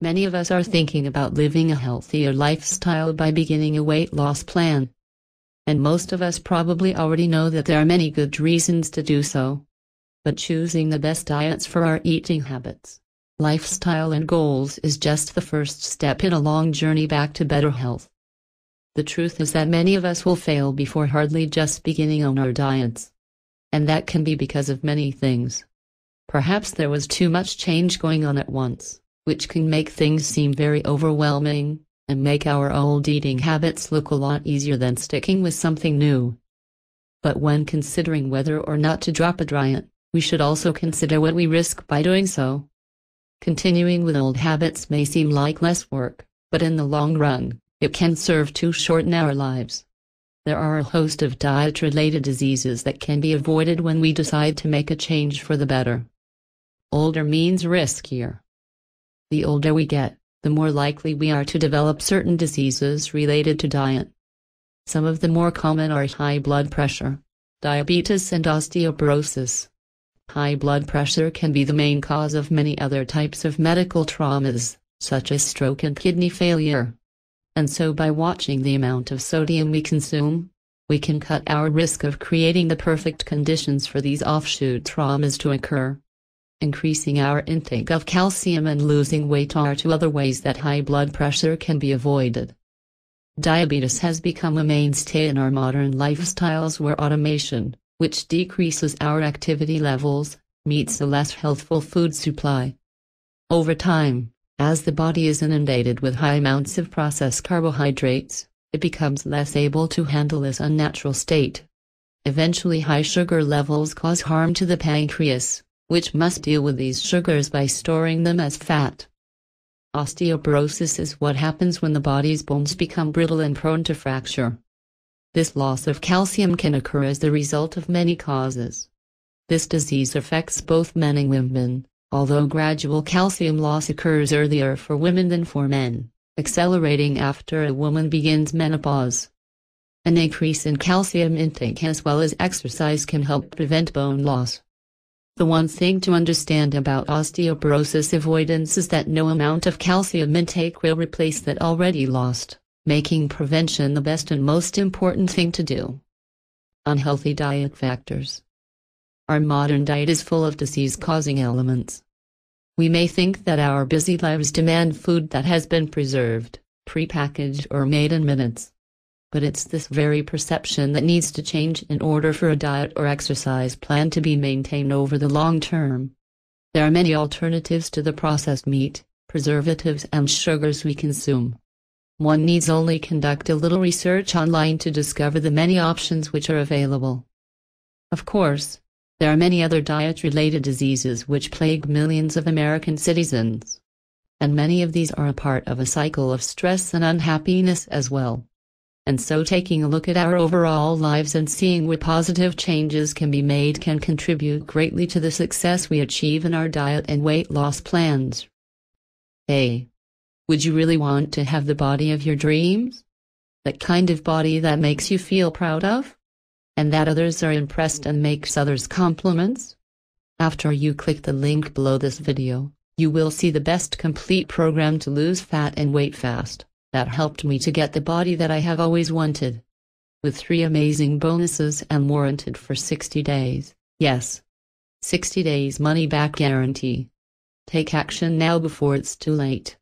Many of us are thinking about living a healthier lifestyle by beginning a weight loss plan. And most of us probably already know that there are many good reasons to do so. But choosing the best diets for our eating habits, lifestyle and goals is just the first step in a long journey back to better health. The truth is that many of us will fail before hardly just beginning on our diets. And that can be because of many things. Perhaps there was too much change going on at once, which can make things seem very overwhelming, and make our old eating habits look a lot easier than sticking with something new. But when considering whether or not to drop a diet, we should also consider what we risk by doing so. Continuing with old habits may seem like less work, but in the long run, it can serve to shorten our lives. There are a host of diet-related diseases that can be avoided when we decide to make a change for the better. Older means riskier. The older we get, the more likely we are to develop certain diseases related to diet. Some of the more common are high blood pressure, diabetes and osteoporosis. High blood pressure can be the main cause of many other types of medical traumas, such as stroke and kidney failure. And so by watching the amount of sodium we consume, we can cut our risk of creating the perfect conditions for these offshoot traumas to occur. Increasing our intake of calcium and losing weight are two other ways that high blood pressure can be avoided. Diabetes has become a mainstay in our modern lifestyles where automation, which decreases our activity levels, meets a less healthful food supply. Over time, as the body is inundated with high amounts of processed carbohydrates, it becomes less able to handle this unnatural state. Eventually, high sugar levels cause harm to the pancreas, which must deal with these sugars by storing them as fat. Osteoporosis is what happens when the body's bones become brittle and prone to fracture. This loss of calcium can occur as the result of many causes. This disease affects both men and women, although gradual calcium loss occurs earlier for women than for men, accelerating after a woman begins menopause. An increase in calcium intake as well as exercise can help prevent bone loss. The one thing to understand about osteoporosis avoidance is that no amount of calcium intake will replace that already lost, making prevention the best and most important thing to do. Unhealthy diet factors. Our modern diet is full of disease-causing elements. We may think that our busy lives demand food that has been preserved, pre-packaged or made in minutes. But it's this very perception that needs to change in order for a diet or exercise plan to be maintained over the long term. There are many alternatives to the processed meat, preservatives and sugars we consume. One needs only conduct a little research online to discover the many options which are available. Of course, there are many other diet-related diseases which plague millions of American citizens. And many of these are a part of a cycle of stress and unhappiness as well. And so taking a look at our overall lives and seeing where positive changes can be made can contribute greatly to the success we achieve in our diet and weight loss plans. A. Would you really want to have the body of your dreams? That kind of body that makes you feel proud of? And that others are impressed and makes others compliments? After you click the link below this video, you will see the best complete program to lose fat and weight fast. That helped me to get the body that I have always wanted. With 3 amazing bonuses and warranted for 60 days. Yes. 60 days money back guarantee. Take action now before it's too late.